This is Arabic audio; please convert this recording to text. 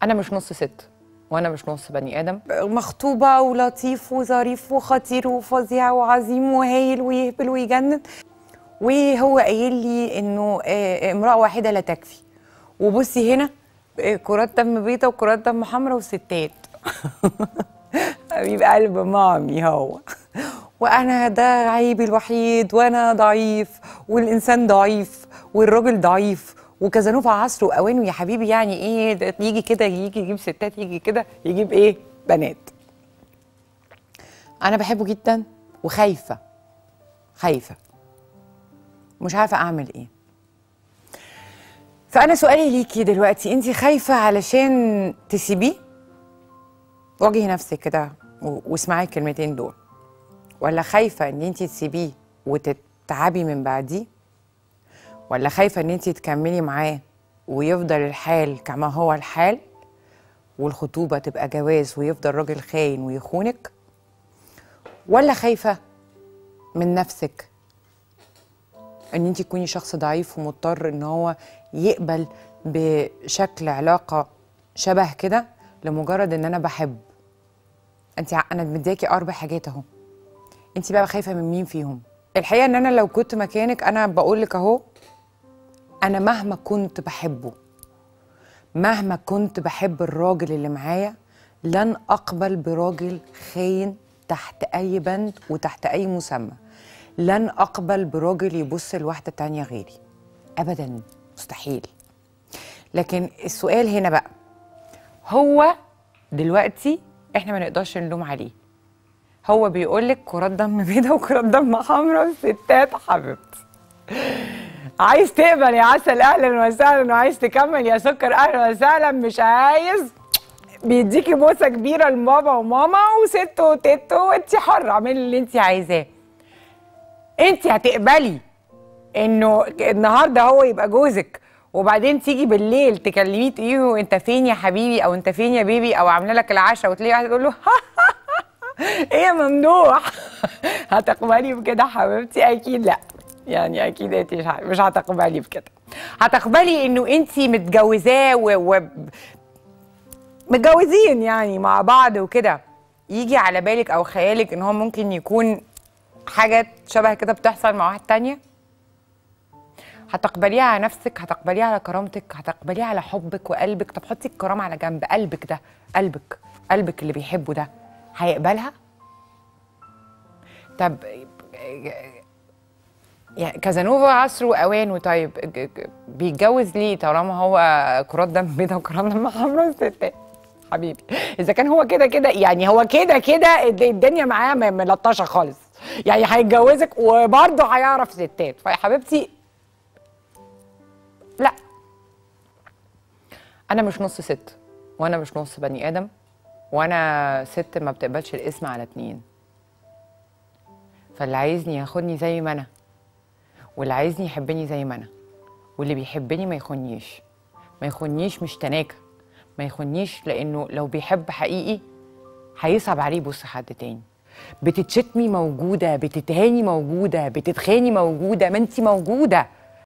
انا مش نص ست وانا مش نص بني ادم. مخطوبه ولطيف وظريف وخطير وفظيع وعظيم وهايل ويهبل ويجنن، وهو قايل لي انه امراه واحده لا تكفي. وبصي هنا كرات دم بيضاء وكرات دم حمراء وستات. حبيب قلب مامي هو. وانا ده عيبي الوحيد، وانا ضعيف والانسان ضعيف والراجل ضعيف، وكازانوفا عصره واوانه يا حبيبي. يعني ايه ده؟ يجي كده يجي يجيب ستات، يجي كده يجيب ايه؟ بنات. انا بحبه جدا وخايفه مش عارفه اعمل ايه. فانا سؤالي ليكي دلوقتي، انت خايفه علشان تسيبيه؟ واجهي نفسك كده واسمعي الكلمتين دول. ولا خايفه ان انت تسيبيه وتتعبي من بعديه؟ ولا خايفه ان انت تكملي معاه ويفضل الحال كما هو الحال، والخطوبه تبقى جواز ويفضل راجل خاين ويخونك؟ ولا خايفه من نفسك ان انت تكوني شخص ضعيف ومضطر ان هو يقبل بشكل علاقه شبه كده لمجرد ان انا بحب؟ انا مدياكي 4 حاجات اهو، انت بقى خايفه من مين فيهم؟ الحقيقه ان انا لو كنت مكانك انا بقول لك اهو، انا مهما كنت بحبه، مهما كنت بحب الراجل اللي معايا، لن اقبل براجل خاين تحت اي بند وتحت اي مسمى. لن اقبل براجل يبص لواحده تانية غيري ابدا، مستحيل. لكن السؤال هنا بقى، هو دلوقتي احنا ما نقدرش نلوم عليه. هو بيقول لك كرات دم بيضاء وكرات دم حمراء وستات. حبيبتي عايز تقبل يا عسل اهلا وسهلا، وعايز تكمل يا سكر اهلا وسهلا، مش عايز بيديكي بوسه كبيره لبابا وماما وست وتيت، وانت حره اعملي اللي انت عايزاه. انت هتقبلي انه النهارده هو يبقى جوزك وبعدين تيجي بالليل تكلميه تقولي انت فين يا حبيبي او انت فين يا بيبي او عامله لك العشاء، وتلاقي واحده تقول له ايه يا ممدوح؟ هتقبلي بكده حبيبتي؟ اكيد لا. يعني اكيد انت مش هتقبلي بكده. هتقبلي انه انت متجوزاه متجوزين يعني مع بعض وكده، يجي على بالك او خيالك ان هو ممكن يكون حاجات شبه كده بتحصل مع واحد تانية؟ هتقبليها على نفسك؟ هتقبليها على كرامتك؟ هتقبليها على حبك وقلبك؟ طب حطي الكرامة على جنب، قلبك ده، قلبك اللي بيحبه ده هيقبلها؟ طب يعني كازانوفا عصره واوانه، طيب بيتجوز ليه طالما هو كرات دم بيضاء وكرات دم حمراء وستات؟ حبيبي اذا كان هو كده كده، يعني هو كده كده الدنيا معاه ملطشه خالص، يعني هيتجوزك وبرضه هيعرف ستات، فيا حبيبتي لا. انا مش نص ست وانا مش نص بني ادم، وانا ست ما بتقبلش الاسم على 2. فاللي عايزني ياخدني زي ما انا، واللي عايزني يحبني زي ما انا، واللي بيحبني ما يخونيش مش تناكة، ما يخونيش، لانه لو بيحب حقيقي هيصعب عليه يبص حد تاني. بتتشتمي موجوده، بتتهاني موجوده، بتتخاني موجوده، ما انتي موجوده.